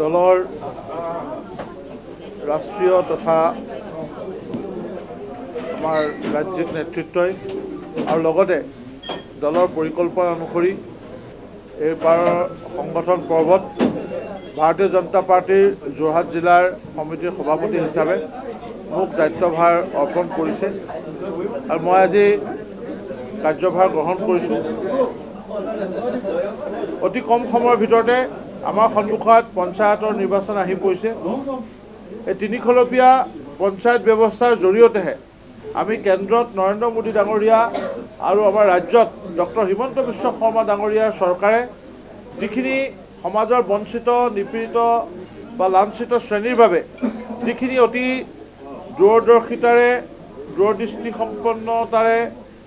দলৰ ৰাষ্ট্ৰীয় তথা আমাৰ ৰাজ্যিক নেতৃত্বই আৰু লগতে দলৰ পৰিকল্পনা অনুসৰি এইবাৰ সংগঠন পৰ্বত ভাৰতীয় জনতা পাৰ্টিৰ যোৰহাট জিলাৰ সমিতিৰ সভাপতি হিচাপে মোক দায়িত্বভাৰ অৰ্পণ কৰিছে আৰু মই আজি কাৰ্যভাৰ গ্ৰহণ কৰিছোঁ। অতি কম সময়ৰ ভিতৰতে আমাৰ সন্মুখত পঞ্চায়তৰ নিৰ্বাচন আহি পৰিছে। এই তিনিখলপীয়া পঞ্চায়ত ব্যৱস্থাৰ জৰিয়তেহে আমি কেন্দ্ৰত নৰেন্দ্ৰ মোদী ডাঙৰীয়া আৰু আমাৰ ৰাজ্যত ডক্টৰ হিমন্ত বিশ্ব শৰ্মা ডাঙৰীয়াৰ চৰকাৰে যিখিনি সমাজৰ বঞ্চিত নিপীড়িত বা লাঞ্ছিত শ্ৰেণীৰ বাবে যিখিনি অতি দূৰদৰ্শিতাৰে দূৰদৃষ্টিসম্পন্নতাৰে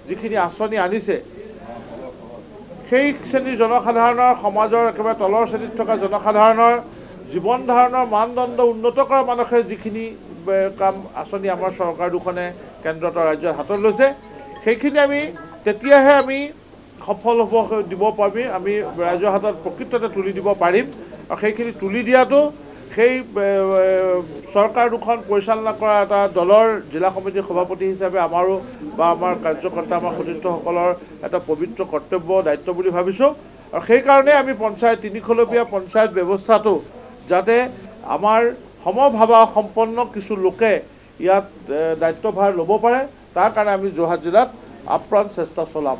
যিখিনি আঁচনি আনিছে, সেই শ্ৰেণীৰ জনসাধাৰণৰ সমাজৰ একেবাৰে তলৰ শ্ৰেণীত থকা জনসাধাৰণৰ জীৱন ধাৰণৰ মানদণ্ড উন্নত কৰাৰ মানসেৰে যিখিনি কাম আঁচনি আমাৰ চৰকাৰ দুখনে কেন্দ্ৰত ৰাজ্যত হাতত লৈছে, সেইখিনি তেতিয়াহে আমি সফল দিব পাৰিম, আমি ৰাইজৰ হাতত প্ৰকৃততে তুলি দিব পাৰিম। আৰু সেইখিনি তুলি দিয়াটো সেই চৰকাৰ দুখন পৰিচালনা কৰা এটা দলৰ জিলা সমিতিৰ সভাপতি হিচাপে আমাৰো বা আমাৰ কাৰ্যকৰ্তা আমাৰ সতীৰ্থসকলৰ এটা পবিত্ৰ কৰ্তব্য দায়িত্ব বুলি ভাবিছোঁ। আৰু সেইকাৰণে আমি তিনিখলপীয়া পঞ্চায়ত ব্যৱস্থাটো যাতে আমাৰ সমভাৱা সম্পন্ন কিছু লোকে ইয়াত দায়িত্বভাৰ ল'ব পাৰে, তাৰ কাৰণে আমি যোৰহাট জিলাত আপ্ৰাণ চেষ্টা চলাম।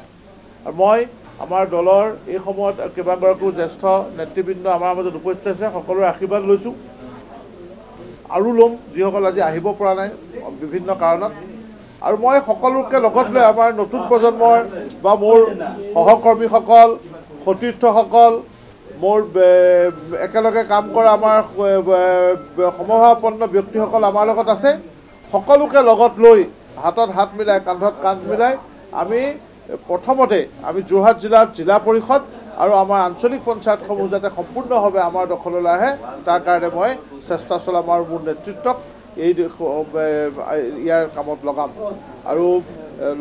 আৰু মই আমাৰ দলৰ এই সময়ত কেইবাগৰাকীও জ্যেষ্ঠ নেতৃবৃন্দ আমাৰ মাজত উপস্থিত আছে, সকলোৰে আশীৰ্বাদ লৈছোঁ আৰু ল'ম, যিসকল আজি আহিব পৰা নাই বিভিন্ন কাৰণত। আৰু মই সকলোকে লগত লৈ আমাৰ নতুন প্ৰজন্মৰ বা মোৰ সহকৰ্মীসকল, সতীৰ্থসকল, মোৰ একেলগে কাম কৰা আমাৰ সমভাৱাপন্ন ব্যক্তিসকল আমাৰ লগত আছে, সকলোকে লগত লৈ হাতত হাত মিলাই কান্ধত কান্ধ মিলাই আমি প্ৰথমতে যোৰহাট জিলাত জিলা পৰিষদ আৰু আমাৰ আঞ্চলিক পঞ্চায়তসমূহ যাতে সম্পূৰ্ণভাৱে আমাৰ দখললৈ আহে, তাৰ কাৰণে মই চেষ্টা চলাম আৰু মোৰ নেতৃত্বক ইয়াৰ কামত লগাম। আৰু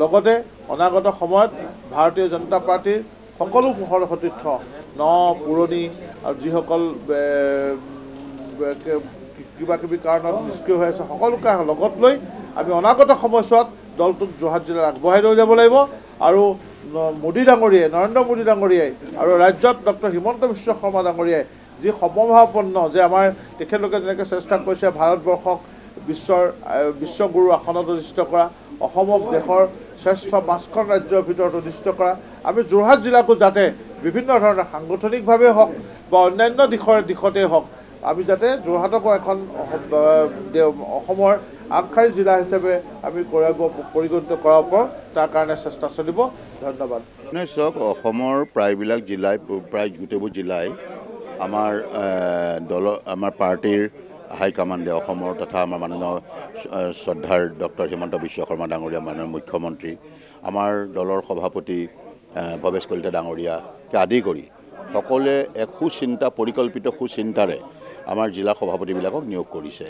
লগতে অনাগত সময়ত ভাৰতীয় জনতা পাৰ্টিৰ সকলো সতীৰ্থ পুৰণি আৰু যিসকল কিবা কিবি কাৰণত নিষ্ক্ৰিয় হৈ আছে, সকলোকে লগত লৈ আমি অনাগত সময়ছোৱাত দলটোক যোৰহাট জিলাত আগবঢ়াই লৈ যাব লাগিব। আৰু নৰেন্দ্ৰ মোদী ডাঙৰীয়াই আৰু ৰাজ্যত ডক্টৰ হিমন্ত বিশ্ব শৰ্মা ডাঙৰীয়াই যি সমভাৱাপন্ন যে আমাৰ তেখেতলোকে যেনেকৈ চেষ্টা কৰিছে ভাৰতবৰ্ষক বিশ্বগুৰু আসনত অধিষ্ঠিত কৰা, অসমক দেশৰ শ্ৰেষ্ঠ 5খন ৰাজ্যৰ ভিতৰত অধিষ্ঠিত কৰা, আমি যোৰহাট জিলাকো যাতে বিভিন্ন ধৰণৰ সাংগঠনিকভাৱে হওক বা অন্যান্য দিশতেই হওক, আমি যাতে যোৰহাটকো এখন অসমৰ আগশাৰী জিলা হিচাপে আমি পৰিগণিত কৰাৰ ওপৰত তাৰ কাৰণে চেষ্টা চলিব। ধন্যবাদ। চাওক, অসমৰ প্ৰায়বিলাক জিলাই, প্ৰায় গোটেইবোৰ জিলাই আমাৰ পাৰ্টিৰ হাইকমাণ্ডে অসমৰ তথা আমাৰ মাননীয় শ্ৰদ্ধাৰ ডক্টৰ হিমন্ত বিশ্ব শৰ্মা ডাঙৰীয়া, মাননীয় মুখ্যমন্ত্ৰী, আমাৰ দলৰ সভাপতি ভৱেশ কলিতা ডাঙৰীয়াকে আদি কৰি সকলোৱে এক পৰিকল্পিত সুচিন্তাৰে আমাৰ জিলা সভাপতিবিলাকক নিয়োগ কৰিছে।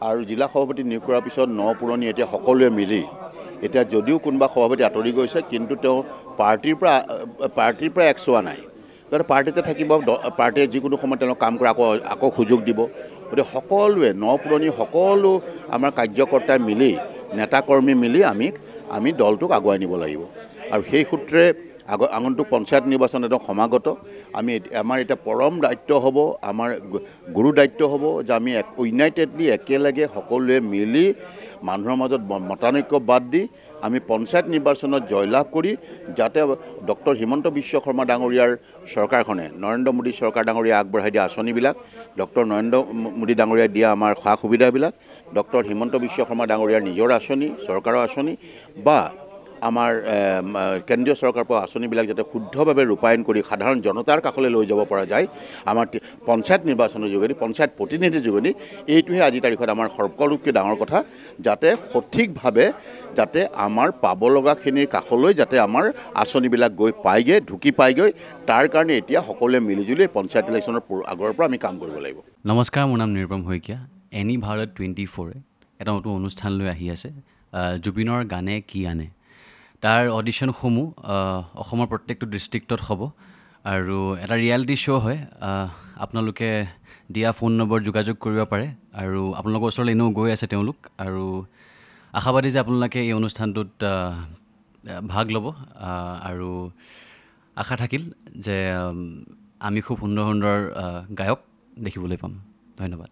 আৰু জিলা সভাপতি নিয়োগ কৰাৰ পিছত পুৰণি এতিয়া সকলোৱে মিলি এতিয়া যদিও কোনোবা সভাপতি আঁতৰি গৈছে, কিন্তু তেওঁ পাৰ্টিৰ পৰা একচোৱা নাই, গতিকে পাৰ্টিতে থাকিব, পাৰ্টিয়ে যিকোনো সময়ত তেওঁলোক কাম কৰে আকৌ সুযোগ দিব। গতিকে সকলোৱে পুৰণি সকলো আমাৰ কাৰ্যকৰ্তাই মিলি, নেতাকৰ্মী মিলি আমি দলটোক আগুৱাই নিব লাগিব। আৰু সেই সূত্ৰে আগন্তুক পঞ্চায়ত নিৰ্বাচন একদম সমাগত। আমাৰ এতিয়া পৰম দায়িত্ব হ'ব, আমাৰ গুৰু দায়িত্ব হ'ব যে আমি ইউনাইটেডলি একেলগে সকলোৱে মিলি মানুহৰ মাজত মতানৈক্য বাদ দি আমি পঞ্চায়ত নিৰ্বাচনত জয়লাভ কৰি যাতে ডক্টৰ হিমন্ত বিশ্ব শৰ্মা ডাঙৰীয়াৰ চৰকাৰখনে, নৰেন্দ্ৰ মোদী চৰকাৰ ডাঙৰীয়াই আগবঢ়াই দিয়া আঁচনিবিলাক, ডক্টৰ নৰেন্দ্ৰ মোদী ডাঙৰীয়াই দিয়া আমাৰ সা সুবিধাবিলাক, ডক্টৰ হিমন্ত বিশ্ব শৰ্মা ডাঙৰীয়াৰ নিজৰ আঁচনি, চৰকাৰৰ আঁচনি বা আমাৰ কেন্দ্ৰীয় চৰকাৰৰ পৰা আঁচনিবিলাক যাতে শুদ্ধভাৱে ৰূপায়ণ কৰি সাধাৰণ জনতাৰ কাষলৈ লৈ যাব পৰা যায় আমাৰ পঞ্চায়ত নিৰ্বাচনৰ যোগেদি, পঞ্চায়ত প্ৰতিনিধিৰ যোগেদি, এইটোহে আজিৰ তাৰিখত আমাৰ সকলোতকৈ ডাঙৰ কথা, যাতে সঠিকভাৱে যাতে আমাৰ পাব লগাখিনিৰ কাষলৈ যাতে আমাৰ আঁচনিবিলাক ঢুকি পায়গৈ, তাৰ কাৰণে এতিয়া সকলোৱে মিলিজুলি পঞ্চায়ত ইলেকশ্যনৰ আগৰ পৰা আমি কাম কৰিব লাগিব। নমস্কাৰ, মোৰ নাম নিৰুপম শইকীয়া। এনি ভাৰত 24 এটা নতুন অনুষ্ঠান লৈ আহি আছে, জুবিনৰ গানে কি আনে। তাৰ অডিশ্যনসমূহ অসমৰ প্ৰত্যেকটো ডিষ্ট্ৰিক্টত হ'ব আৰু এটা ৰিয়েলিটি শ্ব' হয়। আপোনালোকে দিয়া ফোন নম্বৰ যোগাযোগ কৰিব পাৰে আৰু আপোনালোকৰ ওচৰলৈ এনেও গৈ আছে তেওঁলোক আৰু আশাবাদী যে আপোনালোকে এই অনুষ্ঠানটোত ভাগ ল'ব আৰু আশা থাকিল যে আমি খুব সুন্দৰ সুন্দৰ গায়ক দেখিবলৈ পাম। ধন্যবাদ।